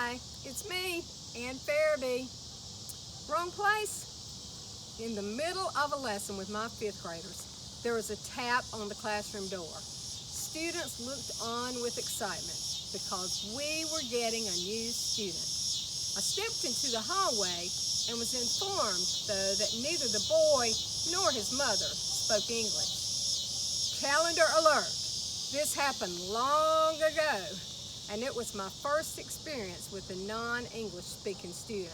Hi, it's me, Ann Farabee. Wrong place? In the middle of a lesson with my fifth graders, there was a tap on the classroom door. Students looked on with excitement because we were getting a new student. I stepped into the hallway and was informed, though, that neither the boy nor his mother spoke English. Calendar alert! This happened long ago, and it was my first experience with a non-English speaking student.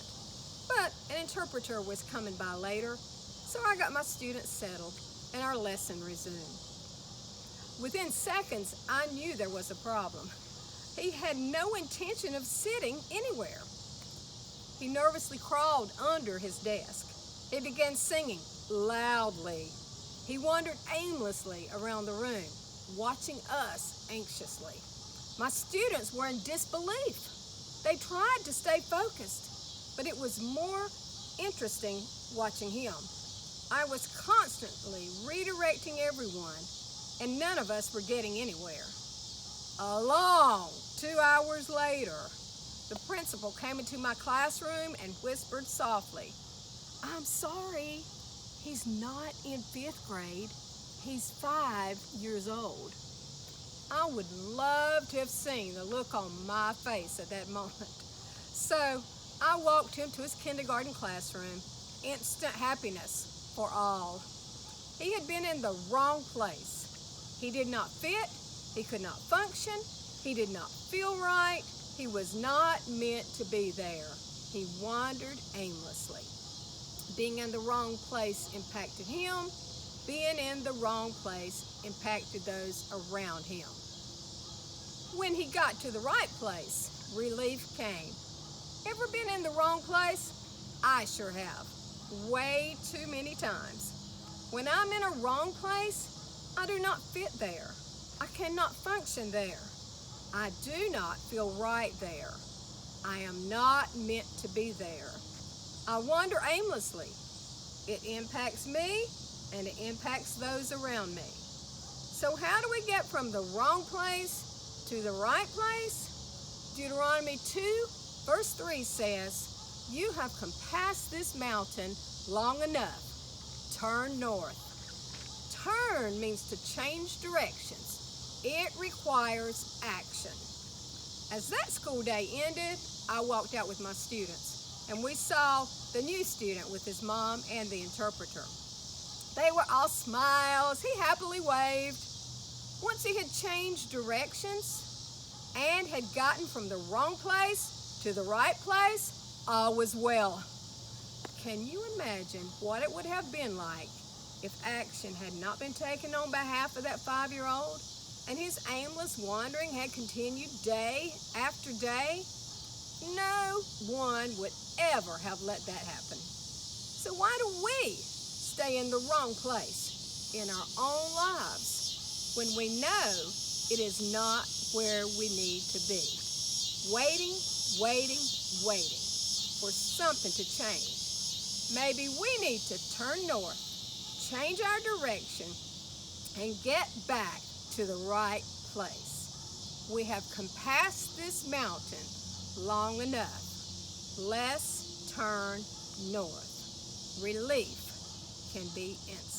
But an interpreter was coming by later, so I got my students settled and our lesson resumed. Within seconds, I knew there was a problem. He had no intention of sitting anywhere. He nervously crawled under his desk. He began singing loudly. He wandered aimlessly around the room, watching us anxiously. My students were in disbelief. They tried to stay focused, but it was more interesting watching him. I was constantly redirecting everyone, and none of us were getting anywhere. A long 2 hours later, the principal came into my classroom and whispered softly, "I'm sorry, he's not in fifth grade. He's 5 years old." I would love to have seen the look on my face at that moment. So I walked him to his kindergarten classroom. Instant happiness for all. He had been in the wrong place. He did not fit. He could not function. He did not feel right. He was not meant to be there. He wandered aimlessly. Being in the wrong place impacted him. Being in the wrong place impacted those around him. When he got to the right place, relief came. Ever been in the wrong place? I sure have. Way too many times. When I'm in a wrong place, I do not fit there. I cannot function there. I do not feel right there. I am not meant to be there. I wander aimlessly. It impacts me and it impacts those around me. So how do we get from the wrong place to the right place? Deuteronomy 2 verse 3 says, "You have compassed this mountain long enough. Turn north." Turn means to change directions. It requires action. As that school day ended, I walked out with my students, and we saw the new student with his mom and the interpreter. They were all smiles. He happily waved. Once he had changed directions and had gotten from the wrong place to the right place, all was well. Can you imagine what it would have been like if action had not been taken on behalf of that 5-year-old and his aimless wandering had continued day after day? No one would ever have let that happen. So why do we stay in the wrong place in our own lives when we know it is not where we need to be? Waiting for something to change. Maybe we need to turn north, change our direction, and get back to the right place. We have compassed this mountain long enough. Let's turn north. Relief can be instant.